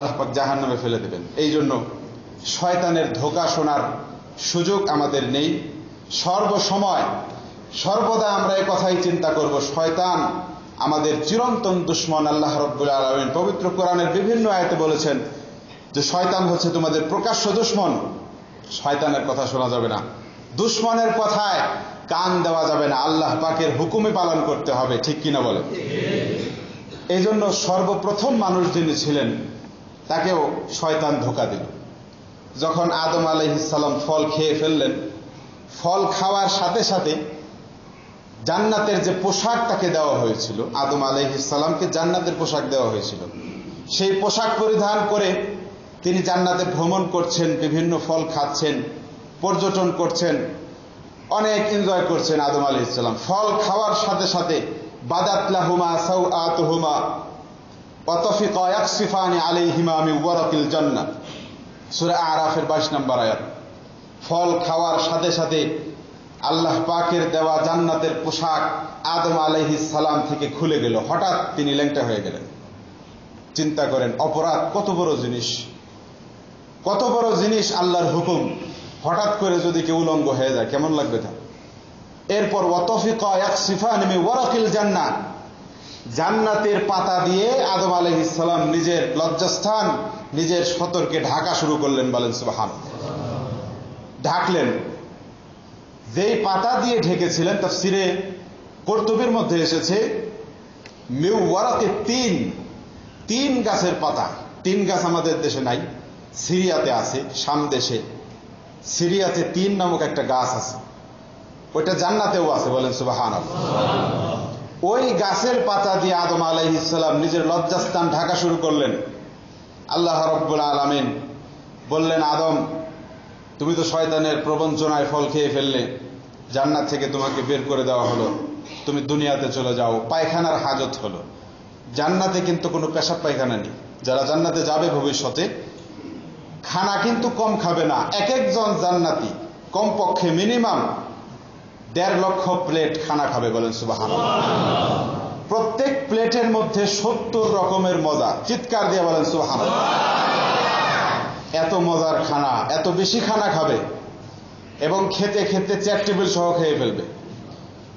জাহান্নামে ফেলে দেবেন। এই জন্য শয়তানের ধোঁকা শোনার সুযোগ আমাদের নেই। সর্বসময় সর্বদা আমরা এই কথাই চিন্তা করব, শয়তান আমাদের চিরন্তন দুশমন। আল্লাহ রাব্বুল আলামিন পবিত্র কোরআনের বিভিন্ন আয়াতে বলেছেন যে শয়তান হচ্ছে তোমাদের প্রকাশ্য দুশমন। শয়তানের কথা শোনা যাবে না, দুশমনের কথায় কান দেওয়া যাবে না, আল্লাহ পাকের হুকুমে পালন করতে হবে। ঠিক কিনা বলেন? এই জন্য সর্বপ্রথম মানুষ যিনি ছিলেন তাকেও শয়তান ধোঁকা দিল। যখন আদম আলাইহিস সালাম ফল খেয়ে ফেললেন, ফল খাওয়ার সাথে সাথে জান্নাতের যে পোশাক তাকে দেওয়া হয়েছিল, আদম আলাইহিস সালামকে জান্নাতের পোশাক দেওয়া হয়েছিল, সেই পোশাক পরিধান করে তিনি জান্নাতে ভ্রমণ করছেন, বিভিন্ন ফল খাচ্ছেন, পর্যটন করছেন, অনেক এনজয় করছেন আদম আলাইহিস সালাম। ফল খাওয়ার সাথে সাথে বাদাত লাহুমা সাওআতুহুমা ওয়া তাফিকা ইয়াকসিফানি আলাইহিমা মিন ওয়ারাকিল জান্নাহ, সূরা আরাফের 22 নম্বর আয়াত। ফল খাওয়ার সাথে সাথে আল্লাহ পাকের দেওয়া জান্নাতের পোশাক আদম আলাইহিস সালাম থেকে খুলে গেল, হঠাৎ তিনি ল্যাংটা হয়ে গেলেন। চিন্তা করেন, অপরাধ কত বড় জিনিস, কত বড় জিনিস আল্লাহর হুকুম হঠাৎ করে যদি কেউ উলঙ্গ হয়ে যায় কেমন লাগবে তা? এরপর ওয়া তাফিকা ইয়াকসিফানি মিন ওয়ারাকিল জান্নাহ, জান্নাতের পাতা দিয়ে আদম আলাইহিস সালাম নিজের লজ্জাস্থান, নিজের সতরকে ঢাকা শুরু করলেন। বলেন সুবহানাল্লাহ। ঢাকলেন, যেই পাতা দিয়ে ঢেকেছিলেন, তাফসিরে কুরতুবির মধ্যে এসেছে মিন ওয়ারাকি তিন গাছের পাতা। তিন গাছ আমাদের দেশে নাই, সিরিয়াতে আছে, শাম দেশে সিরিয়াতে তিন নামক একটা গাছ আছে, ওইটা জান্নাতেও আছে। বলেন সুবহানাল্লাহ। ওই গাছের পাতা দিয়ে আদম আলাইহিস সালাম নিজের লজ্জাস্থান ঢাকা শুরু করলেন। আল্লাহ রাব্বুল আলামিন বললেন, আদম তুমি তো শয়তানের প্রবঞ্চনায় ফল খেয়ে ফেললে, জান্নাত থেকে তোমাকে বের করে দেওয়া হলো, তুমি দুনিয়াতে চলে যাও। পায়খানার হাজত হলো। জান্নাতে কিন্তু কোনো পেশাব পায়খানা নেই। যারা জান্নাতে যাবে ভবিষ্যতে, খানা কিন্তু কম খাবে না। এক একজন জান্নাতি কমপক্ষে মিনিমাম 1.5 লক্ষ প্লেট খানা খাবে। বলেন সুবহানাল্লাহ। প্রত্যেক প্লেটের মধ্যে 70 রকমের মজা। চিৎকার দিয়ে বলেন সুবহানাল্লাহ। এত মজার খানা, এত বেশি খানা খাবে এবং খেতে খেতে 4 টেবিল সহ খেয়ে ফেলবে।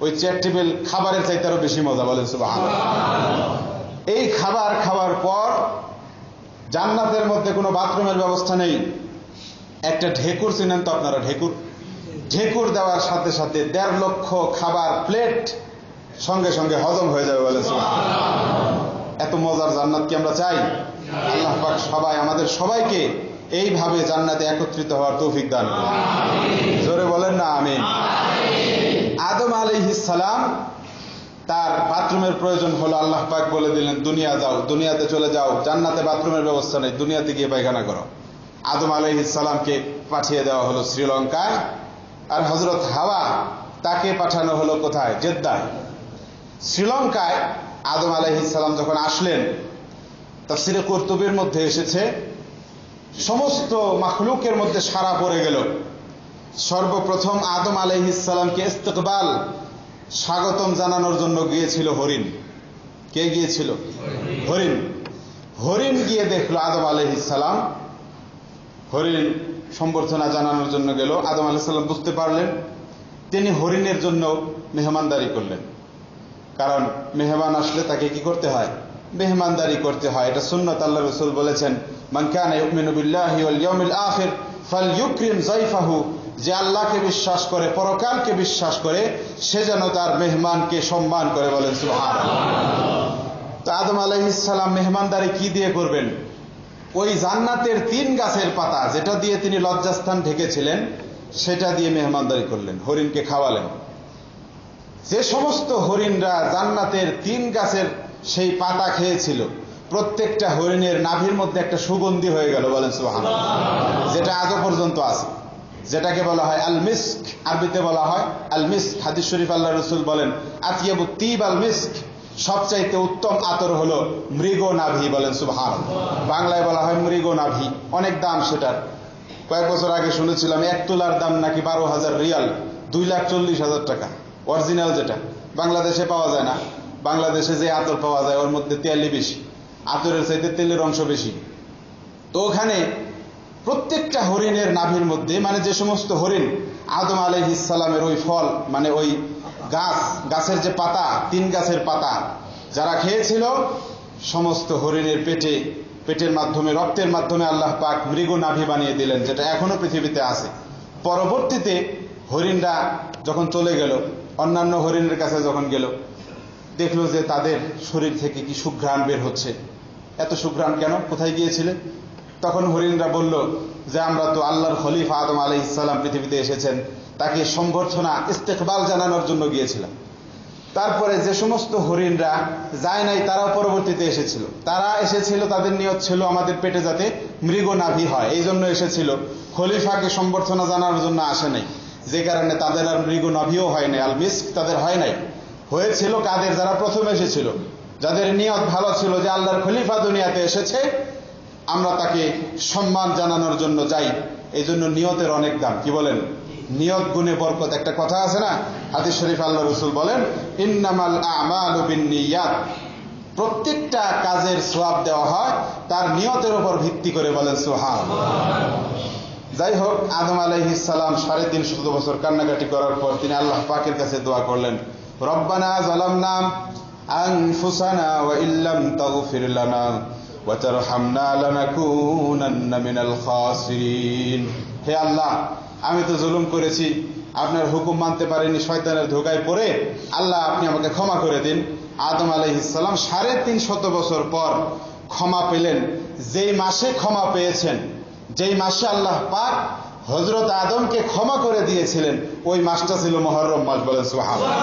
ওই 4 টেবিল খাবারের চাইতে আরো বেশি মজা। বলেন সুবহানাল্লাহ। এই খাবার খাওয়ার পর জান্নাতের মধ্যে কোনো বাথরুমের ব্যবস্থা নেই। একটা ঢেকুর চিনেন তো আপনারা? ঢেকুর দেওয়ার সাথে সাথে 1.5 লক্ষ খাবার প্লেট সঙ্গে সঙ্গে হজম হয়ে যাবে। বলেন সুবহানাল্লাহ। এত মজার জান্নাত কি আমরা চাই? আল্লাহ পাক আমাদের সবাইকে এইভাবে জান্নাতে একত্রিত হওয়ার তৌফিক দান করুন। জোরে বলেন না আমিন। আদম আলাইহিস সালাম তার বাথরুমের প্রয়োজন হলো, আল্লাহ পাক বলে দিলেন দুনিয়া যাও, দুনিয়াতে চলে যাও, জান্নাতে বাথরুমের ব্যবস্থা নেই, দুনিয়াতে গিয়ে পায়খানা করো। আদম আলাইহিস সালামকে পাঠিয়ে দেওয়া হলো শ্রীলঙ্কায়, আর হযরত হাওয়া তাকে পাঠানো হলো কোথায়? জেদ্দায়। শ্রীলঙ্কায় আদম আলাইহিস সালাম যখন আসলেন, তাফসিরে কুরতুবির মধ্যে এসেছে সমস্ত মাখলুকের মধ্যে সাড়া পড়ে গেল। সর্বপ্রথম আদম আলাইহিস সালামকে ইস্তিকবাল, স্বাগতম জানানোর জন্য গিয়েছিল হরিণ। কে গিয়েছিল? হরিণ। হরিণ গিয়ে দেখলো আদম আলাইহিস সালাম, হরিণ সম্বর্ধনা জানানোর জন্য গেল। আদম আলাইহিস সালাম বুঝতে পারলেন, তিনি হরিণের জন্য মেহমানদারি করলেন। কারণ মেহমান আসলে তাকে কি করতে হয়? মেহমানদারি করতে হয়। এটা সুন্নাত। আল্লাহ রাসূল বলেছেন, মান কানা ইউমিনু বিল্লাহি ওয়াল ইয়াউমিল আখির ফালইউকরিম যায়ফাহু, যে আল্লাহকে বিশ্বাস করে, পরকালকে বিশ্বাস করে, সে যেন তার মেহমানকে সম্মান করে। বলেন সুবহানাল্লাহ। তো আদম আলাইহিস সালাম মেহমানদারি কি দিয়ে করবেন? ওই জান্নাতের 3 গাছের পাতা যেটা দিয়ে তিনি লজ্জাস্থান ঢেকেছিলেন, সেটা দিয়ে মেহমানদারি করলেন, হরিণকে খাওয়ালেন। যে সমস্ত হরিণরা জান্নাতের 3 গাছের সেই পাতা খেয়েছিল, প্রত্যেকটা হরিণের নাভির মধ্যে একটা সুগন্ধি হয়ে গেল। বলেন সুবহানাল্লাহ। যেটা আজও পর্যন্ত আছে, যেটাকে বলা হয় আল মিস্ক, আরবিতে বলা হয় আল মিস্ক। হাদিস শরীফ আল্লাহ রাসূল বলেন, আতিয়াবু তিব আল মিস্ক, সবচাইতে উত্তম আতর হলো মৃগ নাভি। বলেন সুবহানাল্লাহ। বাংলায় বলা হয় মৃগ নাভি। অনেক দাম সেটার। কয়েক বছর আগে শুনেছিলাম 1 তোলার দাম নাকি 12,000 রিয়াল, 2,40,000 টাকা। অরিজিনাল যেটা বাংলাদেশে পাওয়া যায় না। বাংলাদেশে যে আতর পাওয়া যায় ওর মধ্যে তেলই বেশি, আতরের চাইতে তেলের অংশ বেশি। তো ওখানে প্রত্যেকটা হরিণের নাভির মধ্যে, মানে যে সমস্ত হরিণ আদম আলাইহিস সালামের ওই ফল, মানে ওই গাছের যে পাতা, 3 গাছের পাতা যারা খেয়েছিল, সমস্ত হরিণের পেটের মাধ্যমে, রক্তের মাধ্যমে আল্লাহ পাক মৃগ নাভি বানিয়ে দিলেন, যেটা এখনো পৃথিবীতে আছে। পরবর্তীতে হরিণরা যখন চলে গেল, অন্যান্য হরিণের কাছে যখন গেল, দেখলো যে তাদের শরীর থেকে কি সুঘ্রাণ বের হচ্ছে। এত সুঘ্রাণ কেন, কোথায় গিয়েছিলে? তখন হরিণরা বলল যে আমরা তো আল্লাহর খলিফা আদম আলাইহিস সালাম পৃথিবীতে এসেছেন, তাকে সম্বর্ধনা ইস্তেকবাল জানানোর জন্য গিয়েছিলাম। তারপরে যে সমস্ত হরিণরা যায় নাই, তারাও পরবর্তীতে এসেছিল। তারা এসেছিল, তাদের নিয়ত ছিল আমাদের পেটে যাতে মৃগ নাভি হয়, এই জন্য এসেছিল। খলিফাকে সম্বর্ধনা জানানোর জন্য আসে নাই, যে কারণে তাদের আর মৃগ নাভিও হয় নাই, আল মিস্ক তাদের হয় নাই। হয়েছিল কাদের? যারা প্রথম এসেছিল, যাদের নিয়ত ভালো ছিল যে আল্লাহর খলিফা দুনিয়াতে এসেছে, আমরা তাকে সম্মান জানানোর জন্য যাই। এই জন্য নিয়তের অনেক দাম। কি বলেন? নিয়ত গুণে বরকত। একটা কথা আছে না, হাদিস শরীফ আল্লাহ রাসূল বলেন, ইন্নামাল আমালু বিন্নিয়াত, প্রত্যেকটা কাজের সওয়াব দেওয়া হয় তার নিয়তের উপর ভিত্তি করে। বলেন সুবহানাল্লাহ। যাই হোক, আদম আলাইহিস সালাম 350 বছর কান্নাকাটি করার পর তিনি আল্লাহ পাকের কাছে দোয়া করলেন, রব্বানা যালামনা আনফুসানা ওয়া ইল্লাম তাগফির লানা ওয়া তারহামনা লানাকুনান্না মিনাল খাসিরিন। হে আল্লাহ, আমি তো জুলুম করেছি, আপনার হুকুম মানতে পারিনি, শয়তানের ধোকায় পড়ে, আল্লাহ আপনি আমাকে ক্ষমা করে দিন। আদম আলাইহিস সালাম 350 বছর পর ক্ষমা পেলেন। যেই মাসে ক্ষমা পেয়েছেন, যেই মাসে আল্লাহ পাক হযরত আদমকে ক্ষমা করে দিয়েছিলেন, ওই মাসটা ছিল মুহররম মাস। বলেন সুবহানাল্লাহ।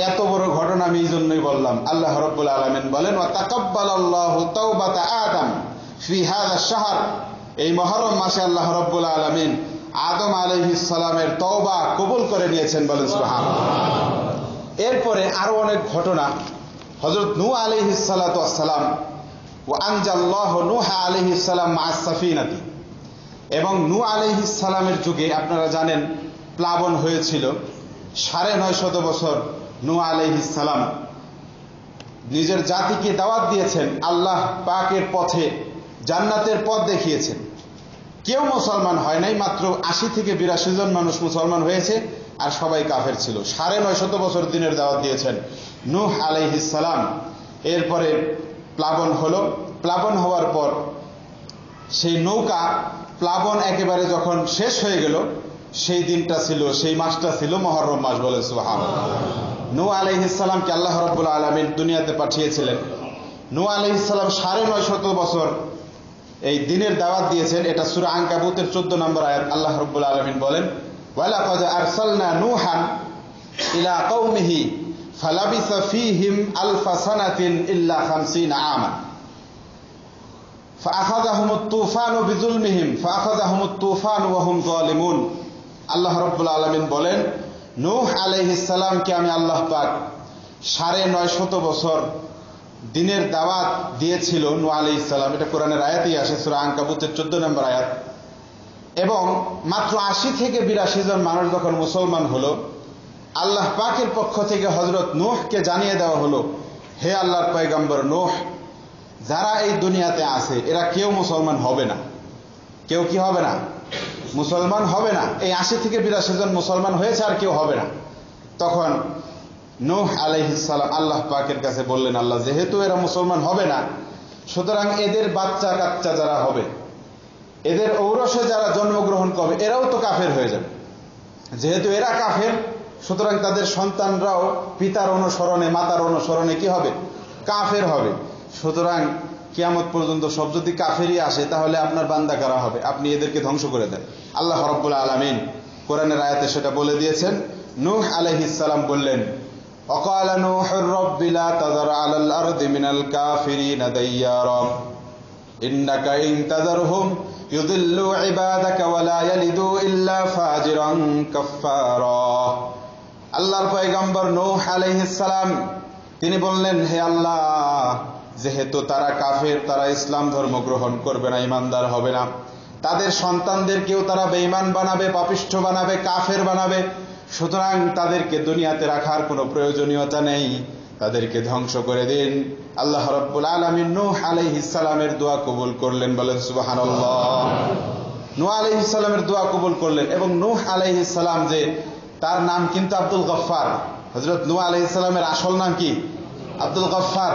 এত বড় ঘটনা আমি এই জন্যই বললাম। আল্লাহ রাব্বুল আলামিন বলেন, ওয়া তাকাব্বালাল্লাহু তাওবাতা আদম ফি হাযা শাহর, এই মুহররম মাসে আল্লাহ রাব্বুল আলামিন আদম আলাইহিস সালামের তওবা কবুল করে নিয়েছেন। বলেন সুবহানাল্লাহ। এরপরে আরো অনেক ঘটনা। হযরত নূহ আলাইহিস সালাতু ওয়াস সালাম, ওয়া আনজাল্লাহু নূহ আলাইহিস সালাম মা'আস সাফিনাতি, এবং নূহ আলাইহিস সালামের যুগে আপনারা জানেন প্লাবন হয়েছিল। 950 বছর নূহ আলাইহিস সালাম নিজের জাতিকে দাওয়াত দিয়েছেন, আল্লাহ পাকের পথে, জান্নাতের পথ দেখিয়েছেন। কেউ মুসলমান হয় নাই, মাত্র 80 থেকে 82 জন মানুষ মুসলমান হয়েছে, আর সবাই কাফের ছিল। 950 বছর দিনের দাওয়াত দিয়েছেন নূহ আলাইহিস সালাম। এরপরে প্লাবন হলো। প্লাবন হওয়ার পর সেই নৌকা, প্লাবন একেবারে যখন শেষ হয়ে গেল, সেই দিনটা ছিল, সেই মাসটা ছিল মুহররম মাস। বলে সুবহানাল্লাহ। নূহ আলাইহিস সালামকে আল্লাহ রাব্বুল আলামিন দুনিয়াতে পাঠিয়েছিলেন। নূহ আলাইহিস সালাম 950 বছর এই দিনের দাওয়াত দিয়েছেন। এটা সূরা আনকাবুতের 14 নম্বর আয়াত। আল্লাহ রাব্বুল আলামিন বলেন, ওয়ালাকাদ আরসালনা নূহান ইলা কওমিহি ফালাবিসা ফীহিম আলফা সানাতিন ইল্লা 50 আমান ফাআখাযাহুমুত তুফানু বিযুলমিহিম ফাআখাযাহুমুত তুফানু ওয়া হুম যালিমুন। আল্লাহ রাব্বুল আলামিন বলেন, নূহ আলাইহিস সালামকে আমি আল্লাহ পাক 950 বছর দিনের দাওয়াত দিয়েছিল নূহ আলাইহিস সালাম। এটা কোরআনের আয়াতেই আসে, সূরা আনকাবুতের 14 নম্বর আয়াত। এবং মাত্র 80 থেকে 82 জন মানুষ যখন মুসলমান হলো, আল্লাহ পাকের পক্ষ থেকে হযরত নূহকে জানিয়ে দেওয়া হলো, হে আল্লাহর পয়গম্বর নূহ, যারা এই দুনিয়াতে আছে এরা কেউ মুসলমান হবে না। কেউ কি হবে না? মুসলমান হবে না। এই 80 থেকে 82 জন মুসলমান হয়েছে, আর কেউ হবে না। তখন নূহ আলাইহিস সালাম আল্লাহ পাকের কাছে বললেন, আল্লাহ, যেহেতু এরা মুসলমান হবে না, সুতরাং এদের বাচ্চা কাচ্চা যারা হবে, এদের ঔরসে যারা জন্মগ্রহণ করবে, এরাও তো কাফের হয়ে যাবে। যেহেতু এরা কাফের, সুতরাং তাদের সন্তানরাও পিতার অনুসরণে, মাতার অনুসরণে কি হবে? কাফের হবে। সুতরাং কিয়ামত পর্যন্ত সব যদি কাফেরই আসে, তাহলে আপনার বান্দা কারা হবে? আপনি এদেরকে ধ্বংস করে দেন। আল্লাহ রাব্বুল আলামিন কোরআনের আয়াতে সেটা বলে দিয়েছেন। নূহ আলাইহিস সালাম বললেন, ওয়াকালা নূহুর রাব্বি লা তাযার আলাল আরদি মিনাল কাফিরিনা দাইয়ারা ইন্নাকা ইন তাযারহুম ইউদিল্লু ইবাদাকা ওয়া লা ইয়ালিদু ইল্লা ফাজিরান কাফফারা। আল্লাহর পয়গম্বর নূহ আলাইহিস সালাম তিনি বললেন, হে আল্লাহ, যেহেতু তারা কাফের, তারা ইসলাম ধর্ম গ্রহণ করবে না, ইমানদার হবে না, তাদের সন্তানদেরকেও তারা বেঈমান বানাবে, পাপিষ্ঠ বানাবে, কাফের বানাবে। সুতরাং তাদেরকে দুনিয়াতে রাখার কোনো প্রয়োজনীয়তা নেই। তাদেরকে ধ্বংস করে দিন। আল্লাহ রাব্বুল আলামিন নূহ আলাইহিস সালামের দোয়া কবুল করলেন, বলেন সুবহানাল্লাহ। নূহ আলাইহিস সালামের দোয়া কবুল করলেন। এবং নূহ আলাইহিস সালাম যে, তার নাম কিন্তু আব্দুল গফফার। হযরত নূহ আলাইহিস সালামের আসল নাম কি? আব্দুল গফফার।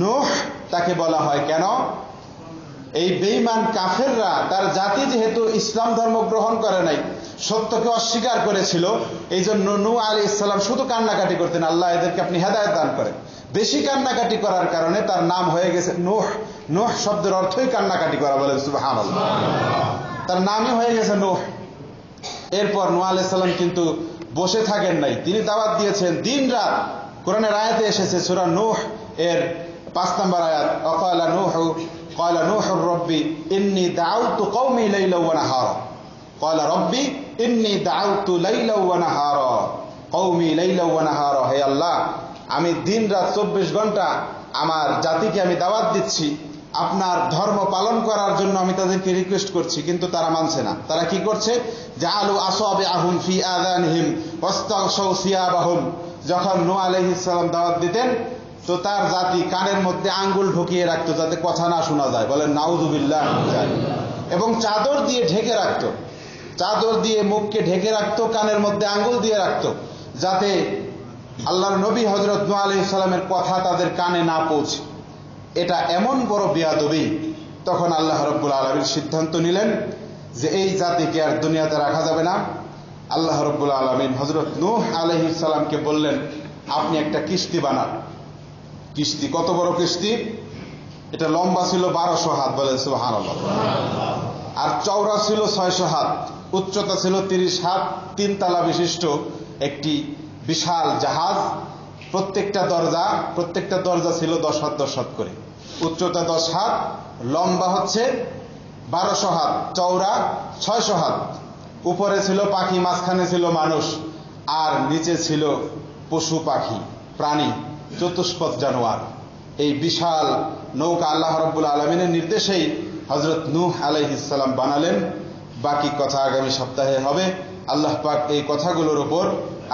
নূহ তাকে বলা হয় কেন? এই বেঈমান কাফেররা, তার জাতি যেহেতু ইসলাম ধর্ম গ্রহণ করে নাই, সত্যকে অস্বীকার করেছিল, এই জন্য নূহ আলাইহিস সালাম শুধু কান্নাকাটি করতেন, আল্লাহ এদেরকে আপনি হেদায়েত দান করেন। বেশি কান্নাকাটি করার কারণে তার নাম হয়ে গেছে নূহ। নূহ শব্দের অর্থই কান্নাকাটি করা, বলেন সুবহানাল্লাহ। তার নামই হয়ে গেছে নূহ। এরপর নূহ আলাইহিস সালাম কিন্তু বসে থাকেন নাই, তিনি দাওয়াত দিয়েছেন দিন রাত। কোরআনের আয়াতে এসেছে, সূরা নূহ এর 5 নম্বর আয়াত, ওয়াকালা নূহু ক্বালা নূহুর রাব্বি ইন্নী দাআউতু কওমি লাইলা ওয়া নাহারা। ক্বালা রাব্বি ইন্নী দাআউতু লাইলা ওয়া নাহারা কওমি লাইলা ওয়া নাহারা। হে আল্লাহ, আমি দিন রাত 24 ঘন্টা আমার জাতিকে আমি দাওয়াত দিচ্ছি, আপনার ধর্ম পালন করার জন্য আমি তাদেরকে রিকোয়েস্ট করছি, কিন্তু তারা মানছে না। তারা কি করছে? জাআলু আসাবিআহুম ফি আযানিহিম ওয়াস্তাগশাউ সিয়াবাহুম। যখন নূহ আলাইহিস সালাম দাওয়াত দিতেন, তো তার জাতি কানের মধ্যে আঙ্গুল ঢুকিয়ে রাখতো যাতে কথা না শোনা যায়, বলেন নাউযুবিল্লাহ। এবং চাদর দিয়ে ঢেকে রাখতো, চাদর দিয়ে মুখকে ঢেকে রাখতো, কানের মধ্যে আঙ্গুল দিয়ে রাখতো, যাতে আল্লাহর নবী হযরত নূহ আলাইহিস সালামের কথা তাদের কানে না পৌঁছে। এটা এমন বড় বেয়াদবি। তখন আল্লাহ রাব্বুল আলামিন সিদ্ধান্ত নিলেন যে এই জাতিকে আর দুনিয়াতে রাখা যাবে না। আল্লাহ রাব্বুল আলামিন হযরত নূহ আলাইহিস সালামকে বললেন, আপনি একটা কিস্তি বানান। কিস্তি, কত বড় কিস্তি? এটা লম্বা ছিল 1200 হাত, বলেন সুবহানাল্লাহ। আর চওড়া ছিল 600 হাত, উচ্চতা ছিল 30 হাত, 3 তলা বিশিষ্ট একটি বিশাল জাহাজ। প্রত্যেকটা দরজা ছিল 10 হাত 10 হাত করে। উচ্চতা 10 হাত, লম্বা হচ্ছে 1200 হাত, চওড়া 600 হাত। উপরে ছিল পাখি, মাঝখানে ছিল মানুষ, আর নিচে ছিল পশু পাখি, প্রাণী, চতুষ্পদ জানোয়ার। এই বিশাল নৌকা আল্লাহ রাব্বুল আলামিনের নির্দেশেই হযরত নূহ আলাইহিস সালাম বানালেন। বাকি কথা আগামী সপ্তাহে হবে। আল্লাহ পাক এই কথাগুলোর উপর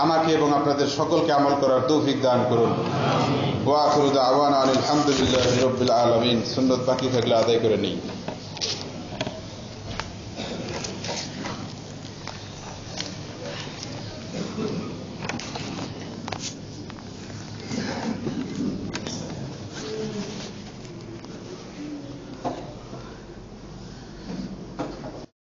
আমাকে এবং আপনাদের সকলকে আমল করার তৌফিক দান করুন। ওয়া আখিরু দাওয়ানা আলহামদুলিল্লাহি রাব্বিল আলামিন। সুন্নাত বাকি থাকলে আদায় করে নেই।